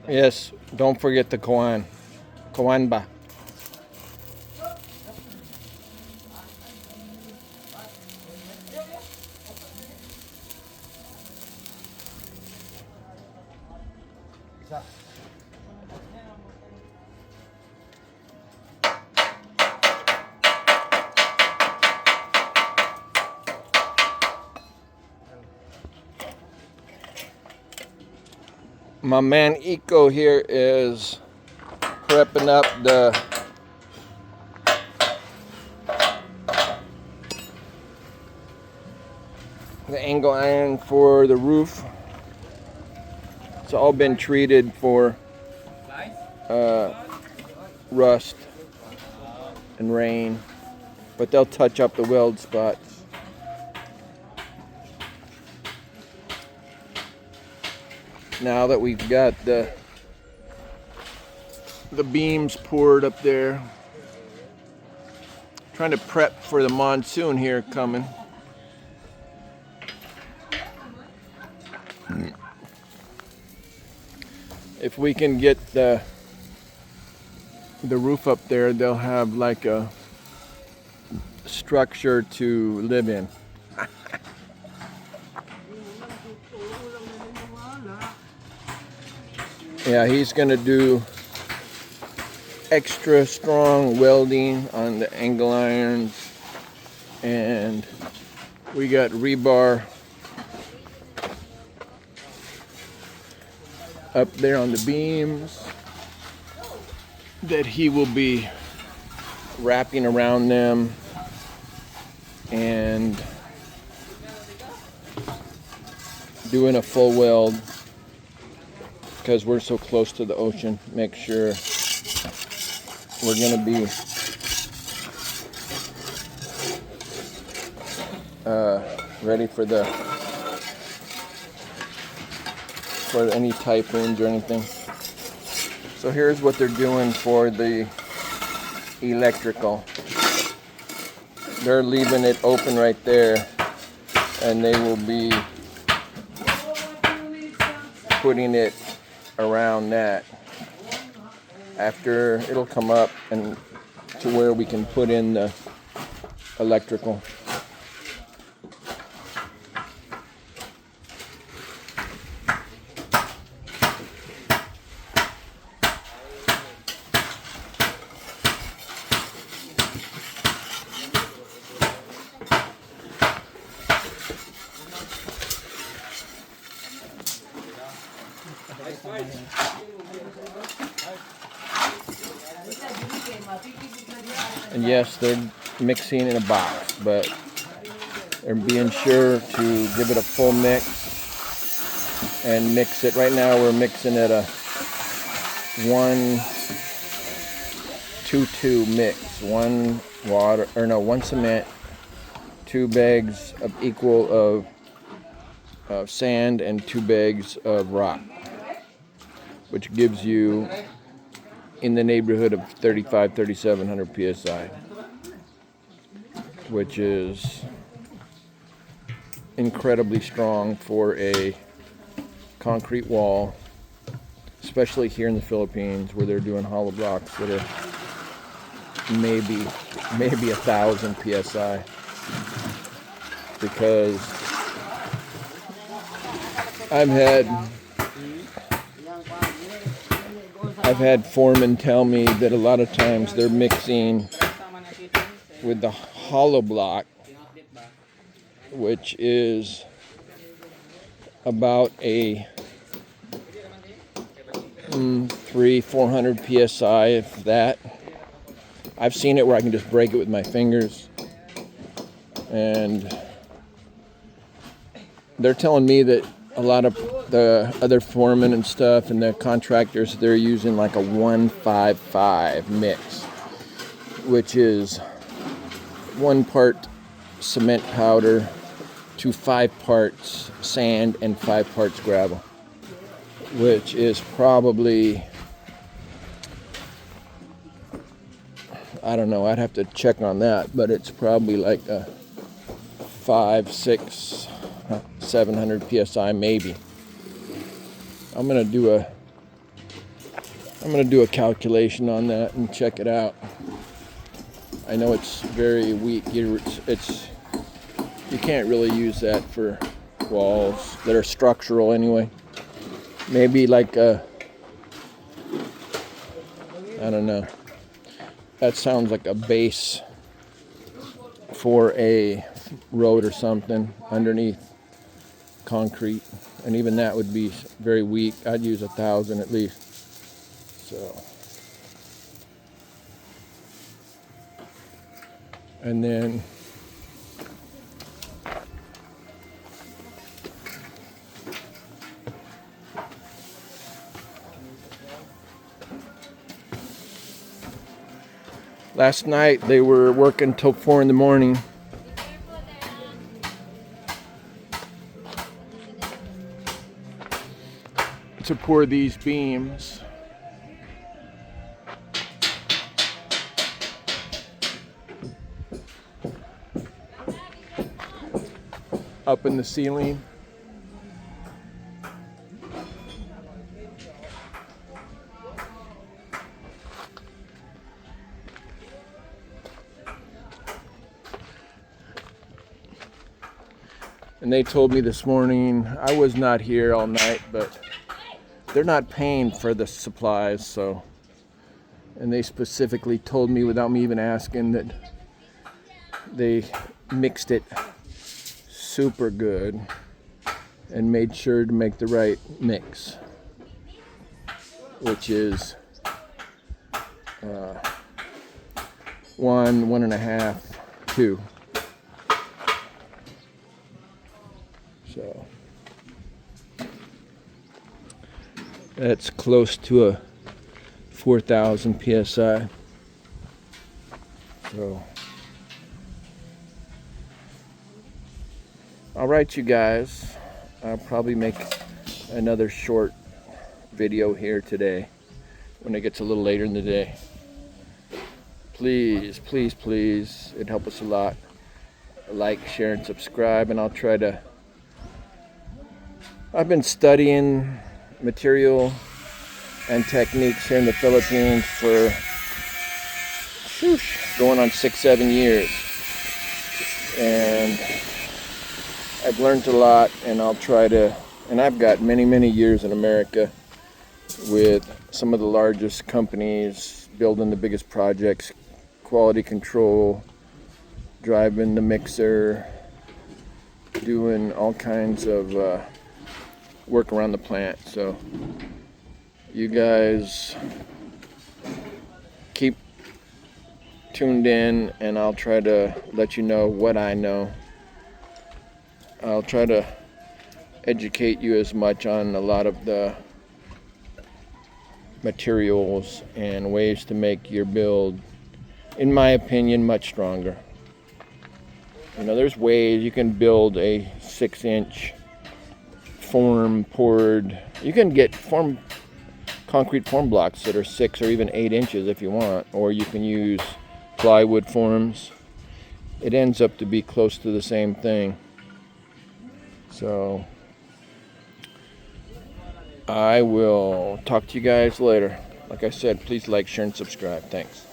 Yes, don't forget the koan. Koan ba? My man Eco here is prepping up the angle iron for the roof. It's all been treated for rust and rain, but they'll touch up the weld spots. Now that we've got the beams poured up there, trying to prep for the monsoon here coming. If we can get the roof up there, they'll have like a structure to live in. Yeah, he's gonna do extra strong welding on the angle irons, and we got rebar up there on the beams that he will be wrapping around them and doing a full weld, because we're so close to the ocean. Make sure we're gonna be ready for any typhoons or anything. So here's what they're doing for the electrical. They're leaving it open right there, and they will be putting it around that. After, it'll come up and to where we can put in the electrical. And yes, they're mixing in a box, but they're being sure to give it a full mix and mix it. Right now we're mixing at a 1-2-2 mix. One cement, 2 bags of equal of sand, and 2 bags of rock, which gives you in the neighborhood of 3,700 psi, which is incredibly strong for a concrete wall, especially here in the Philippines, where they're doing hollow blocks that are maybe 1,000 psi, because I've had foremen tell me that a lot of times they're mixing with the hollow block, which is about a 300-400 psi, if that. I've seen it where I can just break it with my fingers, and they're telling me that a lot of the other foremen and stuff and the contractors, they're using like a 1-5-5 mix, which is 1 part cement powder to 5 parts sand and 5 parts gravel, which is probably, I don't know, I'd have to check on that, but it's probably like a 5-6 700 psi maybe. I'm gonna do a calculation on that and check it out. I know it's very weak. You can't really use that for walls that are structural anyway. Maybe like I don't know. That sounds like a base for a road or something underneath concrete, and even that would be very weak. I'd use 1,000 at least. So, and then last night they were working till 4 in the morning. To pour these beams. Up in the ceiling. And they told me this morning, I was not here all night, but they're not paying for the supplies, so, and they specifically told me without me even asking that they mixed it super good and made sure to make the right mix, which is 1.5, 2. So that's close to a 4,000 psi. So, all right, you guys. I'll probably make another short video here today when it gets a little later in the day. Please, please, please, it'd help us a lot. Like, share, and subscribe, and I'll try to. I've been studying material and techniques here in the Philippines for going on 6-7 years, and I've learned a lot, and I'll try to, and I've got many years in America with some of the largest companies, building the biggest projects, quality control, driving the mixer, doing all kinds of work around the plant. So you guys keep tuned in, and I'll try to let you know what I know. I'll try to educate you as much on a lot of the materials and ways to make your build, in my opinion, much stronger. You know, there's ways you can build a 6-inch form poured. You can get concrete form blocks that are 6 or even 8 inches if you want, or you can use plywood forms. It ends up to be close to the same thing. So I will talk to you guys later. Like I said, please like, share, and subscribe. Thanks.